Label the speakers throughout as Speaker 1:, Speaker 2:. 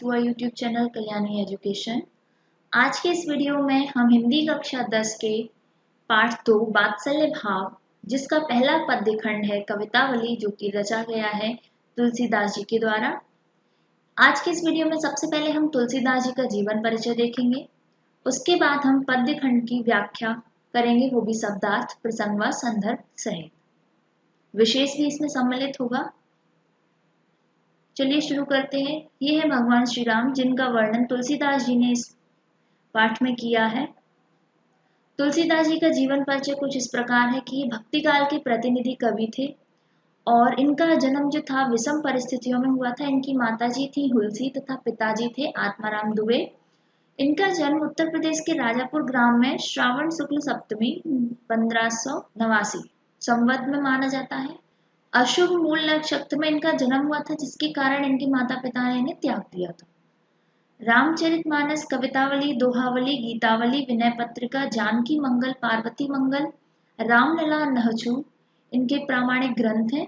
Speaker 1: To our YouTube channel Kalyani education. आज के इस वीडियो में हम हिंदी कक्षा 10 के पाठ 2 वात्सल्य भाव, जिसका पहला पद्य खंड है कवितावली, जो कि रचा गया है तुलसीदास जी के द्वारा। आज के इस वीडियो में सबसे पहले हम तुलसीदास जी का जीवन परिचय देखेंगे। उसके बाद हम पद्य खंड की व्याख्या करेंगे, वो भी शब्दार्थ, प्रसंग व संदर्भ सहित। विशेष भी इसमें सम्मिलित होगा। चलिए शुरू करते हैं। ये है भगवान श्री राम, जिनका वर्णन तुलसीदास जी ने इस पाठ में किया है। तुलसीदास जी का जीवन परिचय कुछ इस प्रकार है कि ये भक्ति काल के प्रतिनिधि कवि थे और इनका जन्म जो था विषम परिस्थितियों में हुआ था। इनकी माताजी थी हुलसी तथा पिताजी थे आत्माराम दुबे। इनका जन्म उत्तर प्रदेश के राजापुर ग्राम में श्रावण शुक्ल सप्तमी 1589 संवत में माना जाता है। अशुभ मूल नक्षत्र में इनका जन्म हुआ था, जिसके कारण इनके माता पिता ने इन्हें त्याग दिया था। रामचरितमानस, कवितावली, दोहावली, गीतावली, विनय पत्रिका, जानकी मंगल, पार्वती मंगल, रामलला, नहचू इनके प्रामाणिक ग्रंथ हैं।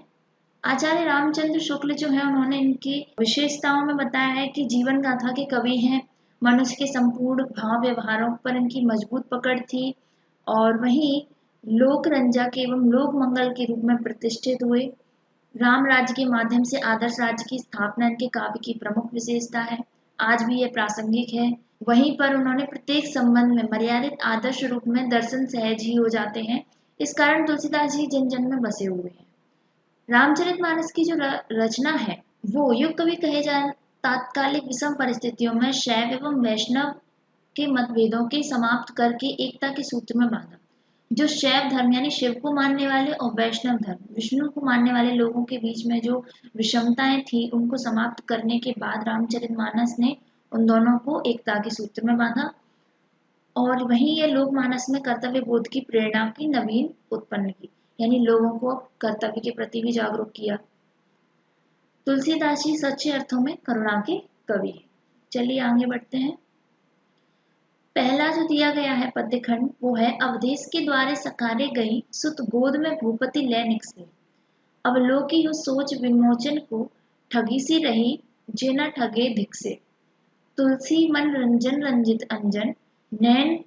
Speaker 1: आचार्य रामचंद्र शुक्ल जो है, उन्होंने इनकी विशेषताओं में बताया है कि जीवन गाथा के कवि हैं। मनुष्य के संपूर्ण भाव व्यवहारों पर इनकी मजबूत पकड़ थी और वहीं लोक रंजक एवं लोक मंगल के रूप में प्रतिष्ठित हुए। राम राज्य के माध्यम से आदर्श राज्य की स्थापना इनके काव्य की प्रमुख विशेषता है। आज भी यह प्रासंगिक है। वहीं पर उन्होंने प्रत्येक संबंध में मर्यादित आदर्श रूप में दर्शन सहज ही हो जाते हैं। इस कारण तुलसीदास जी जन जन में बसे हुए हैं। रामचरितमानस की जो रचना है, वो युग कवि कहे जाए। तात्कालिक विषम परिस्थितियों में शैव एवं वैष्णव के मतभेदों के समाप्त करके एकता के सूत्र में बांधा। जो शैव धर्म यानी शिव को मानने वाले और वैष्णव धर्म विष्णु को मानने वाले लोगों के बीच में जो विषमताएं थी, उनको समाप्त करने के बाद रामचरितमानस ने उन दोनों को एकता के सूत्र में बांधा और वहीं ये लोकमानस में कर्तव्य बोध की प्रेरणा की नवीन उत्पन्न की, यानी लोगों को कर्तव्य के प्रति भी जागरूक किया। तुलसीदास जी सच्चे अर्थों में करुणा के कवि हैं। चलिए आगे बढ़ते हैं। पहला जो दिया गया है पद्य खंड, वो है अवधेश के द्वारे सकारे गई सुत गोद में भूपति ले निकसे। अब लोकी हो सोच विमोचन को ठगी सी रही, जे न ठगे धिक से। तुलसी मन रंजन रंजित अंजन, नैन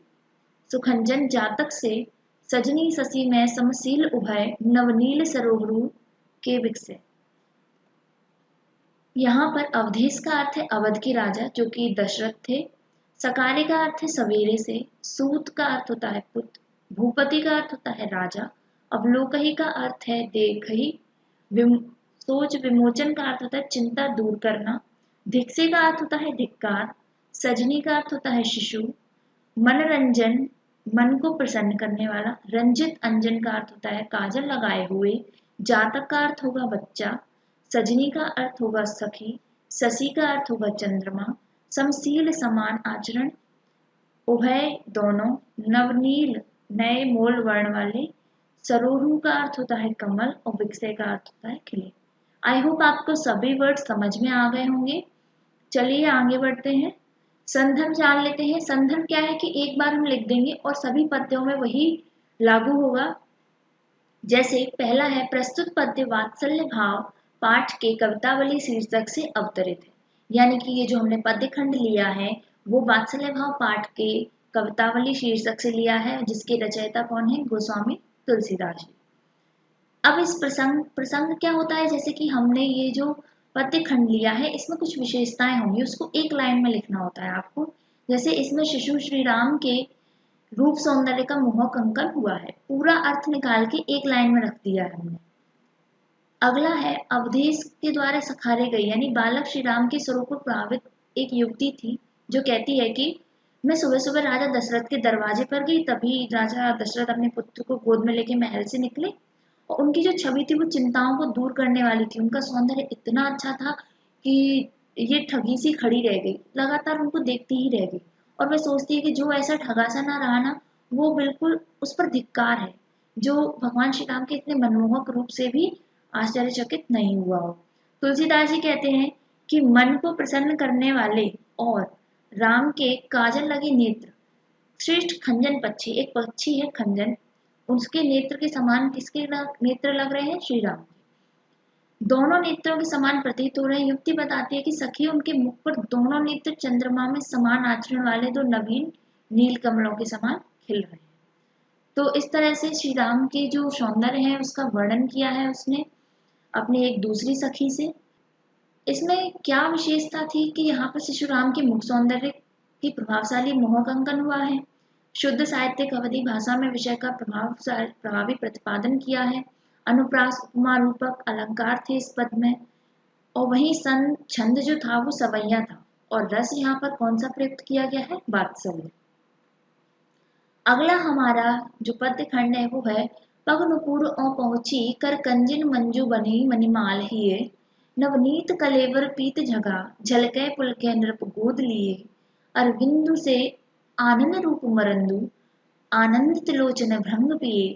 Speaker 1: सुखंजन जातक से। सजनी ससी में समशील उभय, नवनील सरोवरू के विकसे। यहाँ पर अवधेश का अर्थ है अवध के राजा, जो कि दशरथ थे। सकारे का अर्थ है सवेरे से। सूत का अर्थ होता है पुत्र। भूपति का अर्थ होता है राजा। अवलोकही का अर्थ है देखही। सोच विमोचन का अर्थ होता है चिंता दूर करना। धिक्से का अर्थ होता है धिक्कार। सजनी का अर्थ होता है शिशु। मनरंजन, मन को प्रसन्न करने वाला। रंजित अंजन का अर्थ होता है काजल लगाए हुए। जातक का अर्थ होगा बच्चा। सजनी का अर्थ होगा सखी। शशि का अर्थ होगा चंद्रमा। समशील समान आचरण। उभय दोनों। नवनील नए मोल वर्ण वाले। सरोरू का अर्थ होता है कमल और विकसे का अर्थ होता है खिले। आई होप आपको सभी वर्ड समझ में आ गए होंगे। चलिए आगे बढ़ते हैं। संदर्भ जान लेते हैं। संदर्भ क्या है कि एक बार हम लिख देंगे और सभी पद्यों में वही लागू होगा। जैसे पहला है, प्रस्तुत पद्य वात्सल्य भाव पाठ के कवितावली शीर्षक से अवतरित है। यानी कि ये जो हमने पद्य खंड लिया है, वो वात्सल्य भाव पाठ के कवितावली शीर्षक से लिया है, जिसके रचयिता कौन है? गोस्वामी तुलसीदास जी। अब इस प्रसंग क्या होता है, जैसे कि हमने ये जो पद्य खंड लिया है, इसमें कुछ विशेषताएं होंगी, उसको एक लाइन में लिखना होता है आपको। जैसे इसमें शिशु श्री राम के रूप सौंदर्य का मोहक अंकन हुआ है, पूरा अर्थ निकाल के एक लाइन में रख दिया है हमने। अगला है, अवधेश के द्वारा सखारे गई, यानी बालक श्री राम के स्वरूप को प्रभावित एक युवती थी, जो कहती है कि मैं सुबह सुबह राजा दशरथ के दरवाजे पर गई, तभी राजा दशरथ अपने पुत्र को गोद में लेके महल से निकले और उनकी जो छवि थी वो चिंताओं को दूर करने वाली थी। उनका सौंदर्य इतना अच्छा था कि ये ठगी सी खड़ी रह गई, लगातार उनको देखती ही रह गई और वह सोचती है कि जो ऐसा ठगा सा ना रहा ना, वो बिल्कुल उस पर धिक्कार है, जो भगवान श्री राम के इतने मनमोहक रूप से भी आश्चर्यचकित नहीं हुआ हो। तुलसीदास जी कहते हैं कि मन को प्रसन्न करने वाले और राम के काजल लगे नेत्र, श्रेष्ठ खंजन पक्षी, एक पक्षी है खंजन, उसके नेत्र के समान किसके नेत्र लग रहे हैं? श्री राम। दोनों नेत्रों के समान प्रतीत हो रहे हैं। युक्ति बताती है कि सखी उनके मुख पर दोनों नेत्र चंद्रमा में समान आचरण वाले दो नवीन नील कमलों के समान खिल रहे हैं। तो इस तरह से श्री राम के जो सौंदर्य है उसका वर्णन किया है उसने अपनी एक दूसरी सखी से। इसमें क्या विशेषता थी कि यहाँ पर शिशु राम के मुख सौंदर्य की प्रभावशाली मोहक अंकन हुआ है। शुद्ध साहित्यिक अवधि भाषा में विषय का प्रभावी प्रतिपादन किया है। अनुप्रास उपमा रूपक अलंकार थे इस पद में, और वहीं सन छंद जो था वो सवैया था, और रस यहाँ पर कौन सा प्रयुक्त किया गया है, वात्सल्य। अगला हमारा जो पद्य खंड है वो है पग नुपुर औ पहुंची कर कंजिन मंजू बनी मणिमाल हिये नवनीत कलेवर पीत झगा झलके पुलके नृप गोद लिए अरविंदु से आनन रूप मरंदु आनंद त्रिलोचन भ्रंग पिए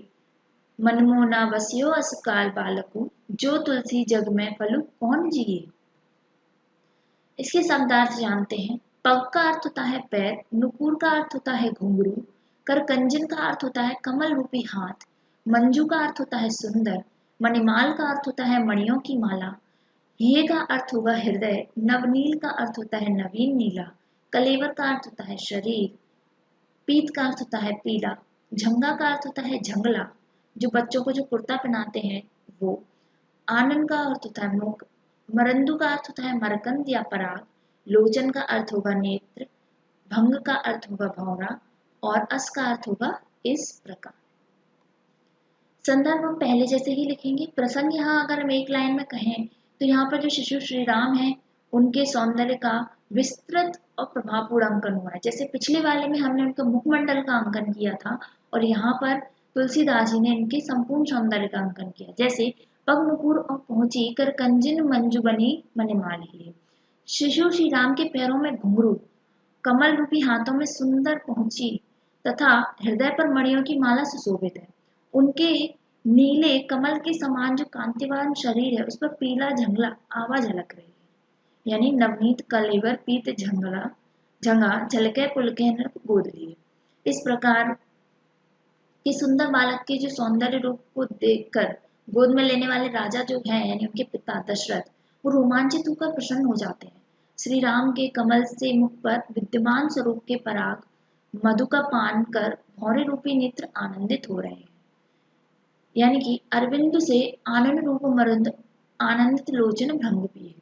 Speaker 1: मनमोना बसियो अस काल बालकु जो तुलसी जग में फलु कौन जिए। इसके शब्दार्थ जानते हैं। पग का अर्थ होता है पैर, नुपुर का अर्थ होता है घुंघरू, कर कंजन का अर्थ होता है कमल रूपी हाथ, मंजू का अर्थ होता है सुंदर, मणिमाल का अर्थ होता है मणियों की माला, हिये का अर्थ होगा हृदय, नवनील का अर्थ होता है नवीन नीला, कलेवर का अर्थ होता है शरीर, पीत का अर्थ होता है पीला, झंगा का अर्थ होता है झंगला जो बच्चों को जो कुर्ता पहनाते हैं वो, आनंद का अर्थ होता है मुख, मरंदु का अर्थ होता है मरकंद या पराग, लोचन का अर्थ होगा नेत्र, भंग का अर्थ होगा भौरा, और अस का अर्थ होगा इस प्रकार। संदर्भ हम पहले जैसे ही लिखेंगे। प्रसंग यहाँ अगर हम एक लाइन में कहें तो यहाँ पर जो शिशु श्री राम है उनके सौंदर्य का विस्तृत और प्रभावपूर्ण अंकन हुआ है। जैसे पिछले वाले में हमने उनका मुखमंडल का अंकन किया था, और यहाँ पर तुलसीदास जी ने इनके संपूर्ण सौंदर्य का अंकन किया। जैसे पग नुपुर और पहुंची कर कंजिन मंजू बनी मणिमाल हिये, शिशु श्री राम के पैरों में घुंघरू, कमल रूपी हाथों में सुंदर पहुंची तथा हृदय पर मणियों की माला सुशोभित है। उनके नीले कमल के समान जो कांतिवान शरीर है उस पर पीला झंगला आवा झलक रही है, यानी नवनीत कलेवर पीत झंगला झंगा झलके पुलके नृप गोद लिए। इस प्रकार के सुंदर बालक के जो सौंदर्य रूप को देखकर गोद में लेने वाले राजा जो हैं यानी उनके पिता दशरथ, वो रोमांचित होकर प्रसन्न हो जाते हैं। श्री राम के कमल से मुख पर विद्यमान स्वरूप के पराग मधु का पान कर भौरे रूपी नेत्र आनंदित हो रहे हैं, यानी कि अरविंद से आनंद रूप मरुंद आनंदित लोचन भ्रंग पिए।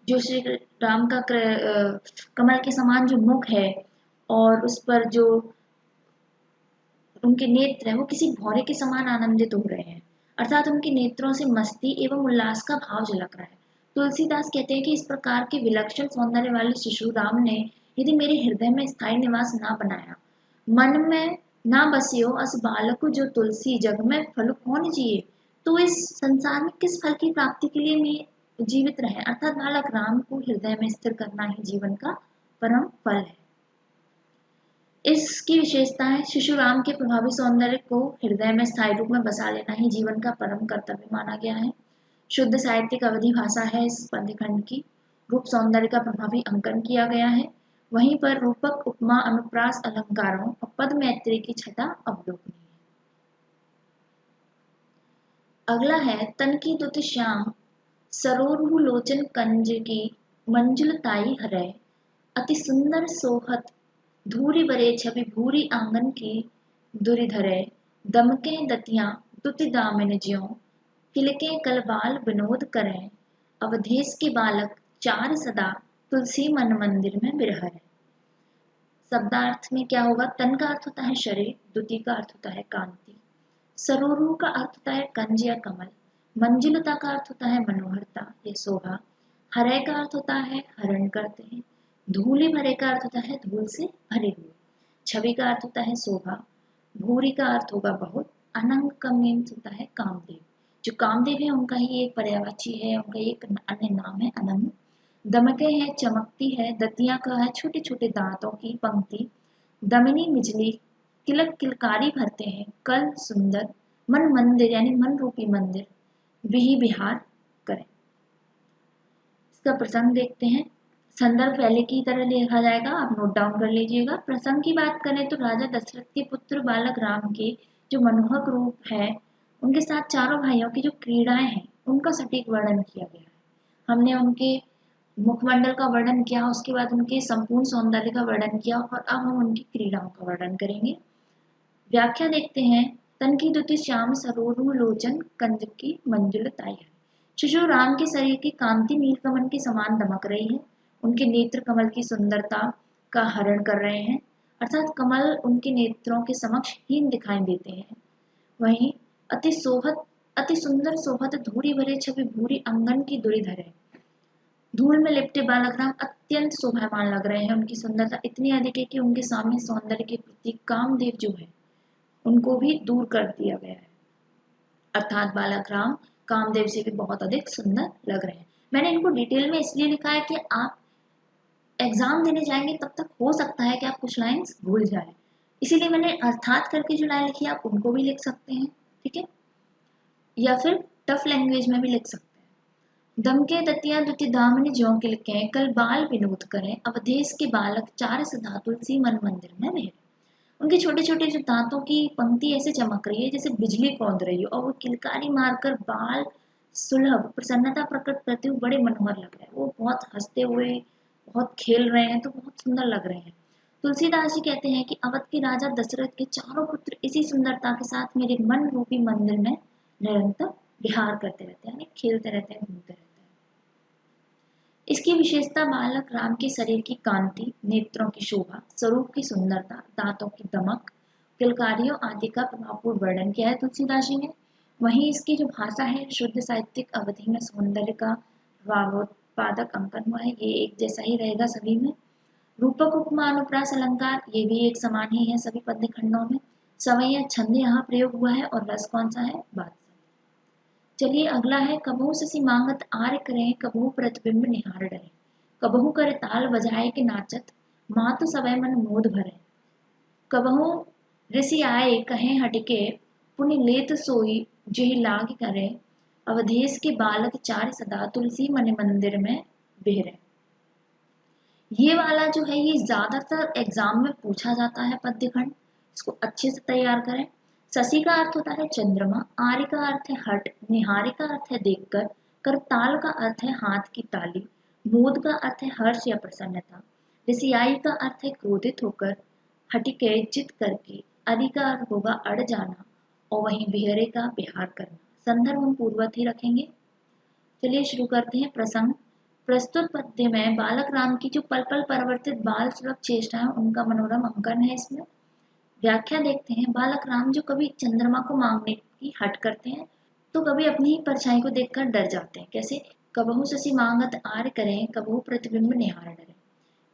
Speaker 1: जो श्री राम का कमल के समान जो मुख है और उस पर जो उनके नेत्र है वो किसी भौरे के समान आनंदित हो रहे हैं, अर्थात उनके नेत्रों से मस्ती एवं उल्लास का भाव झलक रहा है। तुलसीदास कहते हैं कि इस प्रकार के विलक्षण सौंदर्य वाले शिशु राम ने यदि मेरे हृदय में स्थायी निवास ना बनाया, मन में ना बसियो अस बालक जो तुलसी जग में फल कौन जिए, तो इस संसार में किस फल की प्राप्ति के लिए मैं जीवित रहे। अर्थात बालक राम को हृदय में स्थिर करना ही जीवन का परम फल है। इसकी विशेषता है शिशु राम के प्रभावी सौंदर्य को हृदय में स्थायी रूप में बसा लेना ही जीवन का परम कर्तव्य माना गया है। शुद्ध साहित्यिक अवधि भाषा है इस पद्यखंड की। रूप सौंदर्य का प्रभावी अंकन किया गया है, वहीं पर रूपक उपमा अनुप्रास अलंकारों और पद मैत्री की छटा अवलोकनीय है। अगला है तन की दुत श्याम सरोरु लोचन कंज की मंजुलताई हरय अति सुंदर सोहत धूरी बरे छवि भूरी आंगन की दुरि धरे दमके दतियां दुति दामिन ज्यों किलके कलबाल विनोद करें अवधेश के बालक चार सदा तुलसी मन मंदिर में बिरह है। शब्दार्थ में क्या होगा, तन का अर्थ होता है शरीर, द्युति का अर्थ होता है कांति, सरोरु का अर्थ होता है कंज या कमल, मंजुलता का अर्थ होता है मनोहरता या शोभा, हरय का अर्थ होता है हरण करते हैं, धूलि भरे का अर्थ होता है धूल से भरे हुए, छवि का अर्थ होता है शोभा, भूरी का अर्थ होगा बहुत, अनंग का मीन्स होता है कामदेव। जो कामदेव है उनका ही एक पर्यायवाची है, उनका एक अन्य नाम है अनंग। दमके है चमकती है, दतिया का है छोटे छोटे दांतों की पंक्ति, दमिनी बिजली किलक किलकारी भरते हैं, कल सुंदर, मन मंदिर यानी मन रूपी मंदिर, विहि विहार करें। इसका प्रसंग देखते हैं। संदर्भ पहले की तरह लिखा जाएगा, आप नोट डाउन कर लीजिएगा। प्रसंग की बात करें तो राजा दशरथ के पुत्र बालक राम के जो मनोहर रूप है, उनके साथ चारों भाइयों की जो क्रीड़ाएं हैं उनका सटीक वर्णन किया गया है। हमने उनके मुखमंडल का वर्णन किया, उसके बाद उनके संपूर्ण सौंदर्य का वर्णन किया, और अब हम उनकी क्रीड़ाओं का वर्णन करेंगे। व्याख्या देखते हैं। तन की द्युति श्याम सरोरु लोचन कंजकी मंजुलताई है। शिशु राम के शरीर की कांति नीलकमल के समान दमक रही है। उनके नेत्र कमल की सुंदरता का हरण कर रहे हैं, अर्थात कमल उनके नेत्रों के समक्ष हीन दिखाई देते हैं। वहीं अति सुंदर सोहत धूरी भरे छवि भूरी अंगन की दुरीधर है। धूल में लिपटे बालकराम अत्यंत शोभायमान लग रहे हैं। उनकी सुंदरता इतनी अधिक है कि उनके सामने सौंदर्य के प्रतीक कामदेव जो है उनको भी दूर कर दिया गया है, अर्थात बालकराम कामदेव से भी बहुत अधिक सुंदर लग रहे हैं। मैंने इनको डिटेल में इसलिए लिखा है कि आप एग्जाम देने जाएंगे तब तक हो सकता है कि आप कुछ लाइंस भूल जाए, इसीलिए मैंने अर्थात करके जो लाइन लिखी है आप उनको भी लिख सकते हैं, ठीक है, या फिर टफ लैंग्वेज में भी लिख सकते हैं। दमके दतिया दुति दामनी ज्यों के लिखे कल बाल विनोद करें अवधेश के बालक चार सदा तुलसी मन मंदिर में मेरे। उनके छोटे छोटे जो दांतों की पंक्ति ऐसे चमक रही है जैसे बिजली कौंद रही हो, और वो किलकारी मारकर बाल सुलभ प्रसन्नता प्रकट करते हुए बड़े मनोहर लग रहे हैं। वो बहुत हंसते हुए बहुत खेल रहे हैं, तो बहुत सुंदर लग रहे हैं। तुलसीदास जी कहते हैं कि अवध के राजा दशरथ के चारों पुत्र इसी सुंदरता के साथ मेरे मन रूपी मंदिर में निरंतर विहार करते रहते हैं, यानी खेलते रहते हैं, घूमते रहते हैं। इसकी विशेषता बालक राम के शरीर की कांति, नेत्रों की शोभा, स्वरूप की सुंदरता, दांतों की दमक, किलकारियों आदि का प्रभावपूर्ण वर्णन किया है तुलसीदास जी ने। वहीं इसकी जो भाषा है शुद्ध साहित्यिक अवधि में सौंदर्य का भावोत्पादक अंकन हुआ है, ये एक जैसा ही रहेगा सभी में। रूपक उपमा अनुप्रास अलंकार ये भी एक समान ही है सभी पद्य खंडों में। सवैया छंद यहाँ प्रयोग हुआ है, और रस कौन सा है, बात। चलिए अगला है कबहू ससी मांगत आर्य करें कबहू प्रतिबिंब निहार डरे। कबहू करे ताल बजाए के नाचत मात सवै मन मोद भरे। कबहू ऋषि आए कहें हटके पुनि लेत सोई जेहि लाग करे। अवधेश के बालक चार सदा तुलसी मन मंदिर में बेहरे। ये वाला जो है ये ज्यादातर एग्जाम में पूछा जाता है पद्यखंड, इसको अच्छे से तैयार करें। शशि का अर्थ होता है चंद्रमा, आर्य का अर्थ है हट, निहारी का अर्थ है देखकर, करताल का अर्थ है हाथ की ताली, मोद का अर्थ है हर्ष या प्रसन्नता, ऋषियाई का अर्थ है क्रोधित होकर, हटिके जित करके, अरि का अर्थ होगा अड़ जाना, और वहीं बिहरे का बिहार करना। संदर्भ हम पूर्ववत ही रखेंगे। चलिए शुरू करते हैं प्रसंग। प्रस्तुत पद्य में बालक राम की जो पल पल परिवर्तित बाल सुलभ चेष्टा है उनका मनोरम अंकन है इसमें। व्याख्या देखते हैं। बालक राम जो कभी चंद्रमा को मांगने की हट करते हैं तो कभी अपनी ही परछाई को देखकर डर जाते हैं। कैसे? कबहू शशि मांगत आर्य करें कबहू प्रतिबिंब निहार डरे।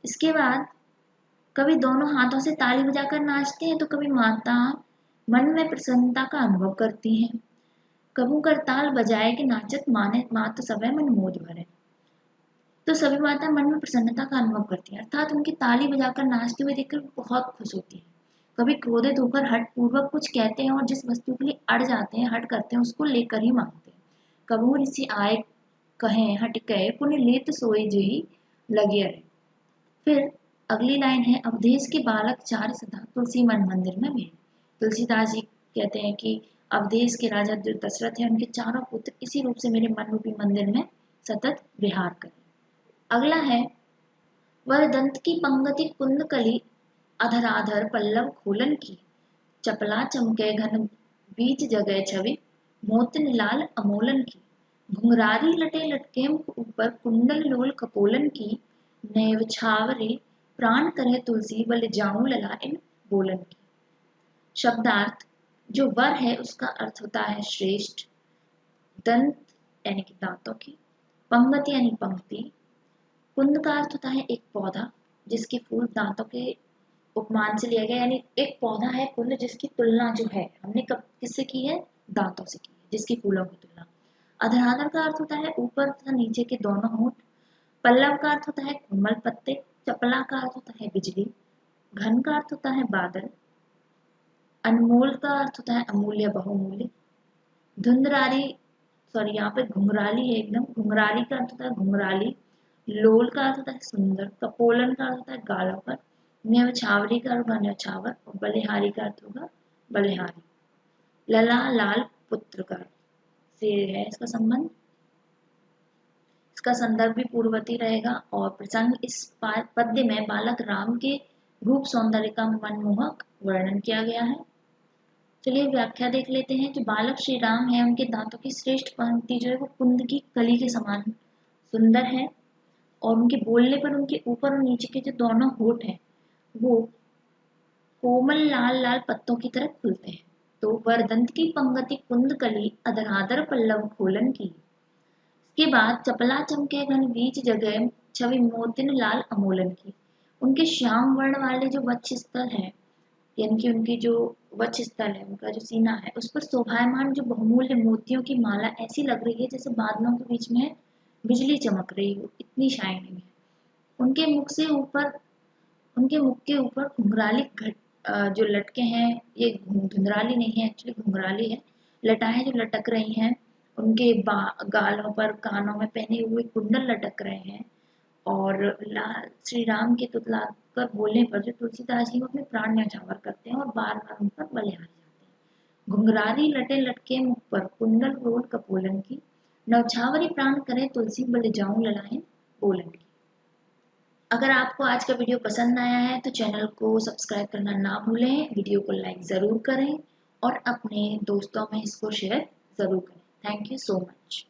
Speaker 1: इसके बाद कभी दोनों हाथों से ताली बजाकर नाचते हैं तो कभी माता मन में प्रसन्नता का अनुभव करती हैं। कबू करताल बजाए के नाचत माने मात सवै मन मोद भरे। तो सभी माता मन में प्रसन्नता का अनुभव करती है, अर्थात उनकी ताली बजाकर नाचते हुए देखकर बहुत खुश होती है। कभी क्रोधित होकर हट पूर्वक कुछ कहते हैं और जिस वस्तु के लिए अड़ जाते हैं हट करते हैं उसको लेकर ही मांगते हैं। कबू ऋषि आए कहें हट कहे पुण्य लेत सोए जेहि लगे रहे। फिर अगली लाइन है अवधेश के बालक चार सदा तुलसी मन मंदिर में भी। तुलसीदास जी कहते हैं कि अवधेश के राजा जो दशरथ है उनके चारों पुत्र इसी रूप से मेरे मन रूपी मंदिर में सतत विहार करें। अगला है वरदंत की पंगति कुंद कली अधराधर पल्लव खोलन की। चपला चमके घन बीच जगह छवि मोतिन लाल अमोलन की। घुंघरारी लटे लटकेम ऊपर कुंडल लोल कपोलन की। नैव छावरे प्राण करे तुलसी बल जाऊं लला इन बोलन की। शब्दार्थ। जो वर है उसका अर्थ होता है श्रेष्ठ, दंत यानी कि दांतों की, पंगति यानी पंक्ति, कुंद का अर्थ होता है एक पौधा जिसके फूल दांतों के उपमान से लिया गया, यानी एक पौधा है कुंद जिसकी तुलना जो है हमने कब किससे की है, दांतों से की है, जिसकी फूलों की तुलना। अधराधर का अर्थ होता है ऊपर तथा नीचे के दोनों होंठ। पल्लव का अर्थ होता है कोमल पत्ते। चपला का अर्थ होता है बिजली। घन का अर्थ होता है बादल। अनमोल का अर्थ होता है अमूल्य बहुमूल्य। धुंधरारी सॉरी यहाँ पे घुंघराली है एकदम, घुंघराली का अर्थ होता है घुंघराली। लोल का अर्थ होता है सुंदर। कपोलन का अर्थ होता है गालों पर। न्यौछावरी का अर्थ होगा न्यौछावर, और बलिहारी का अर्थ होगा बलिहारी। लला लाल पुत्र का से है इसका संबंध। इसका संदर्भ भी पूर्ववर्ती रहेगा और प्रसंग इस पद्य में बालक राम के रूप सौंदर्य का मनमोहक वर्णन किया गया है। चलिए व्याख्या देख लेते हैं। जो बालक श्री राम है उनके दांतों की श्रेष्ठ पंक्ति जो है वो कुंद की कली के समान सुंदर है और उनके बोलने पर उनके ऊपर और नीचे के जो दोनों होंठ हैं वो कोमल लाल लाल पत्तों की तरह खुलते हैं। तो वरदंत की पंगति कुंद कली अधराधर पल्लव खोलन की। इसके बाद चपला चमके घन बीच जगह छवि मोतिन लाल अमोलन की। उनके श्याम वर्ण वाले जो वक्ष स्थल है यानी कि उनकी जो वक्ष स्थल है उनका जो सीना है उस पर शोभायमान जो बहुमूल्य मोतियों की माला ऐसी लग रही है जैसे बादलों के बीच में बिजली चमक रही हो, इतनी शाइनिंग है। उनके मुख से ऊपर उनके मुख के ऊपर घुंघराली जो लटके हैं, ये धुंधराली नहीं है एक्चुअली घुंघराली है, लटाएं जो लटक रही हैं। उनके गालों पर कानों में पहने हुए कुंडल लटक रहे हैं और श्री राम के तुतलाकर बोलने पर जो तुलसीदास जी अपने प्राण न्यौछावर करते हैं और बार बार उन पर बलिहारी जाते हैं। घुंघरारी लटे लटके मुख पर कुंडल रोल कपोलन की। नौछावरी प्राण करे तुलसी बल जाऊं ललाएं बोलन की। अगर आपको आज का वीडियो पसंद आया है तो चैनल को सब्सक्राइब करना ना भूलें, वीडियो को लाइक ज़रूर करें और अपने दोस्तों में इसको शेयर ज़रूर करें। Thank you so much.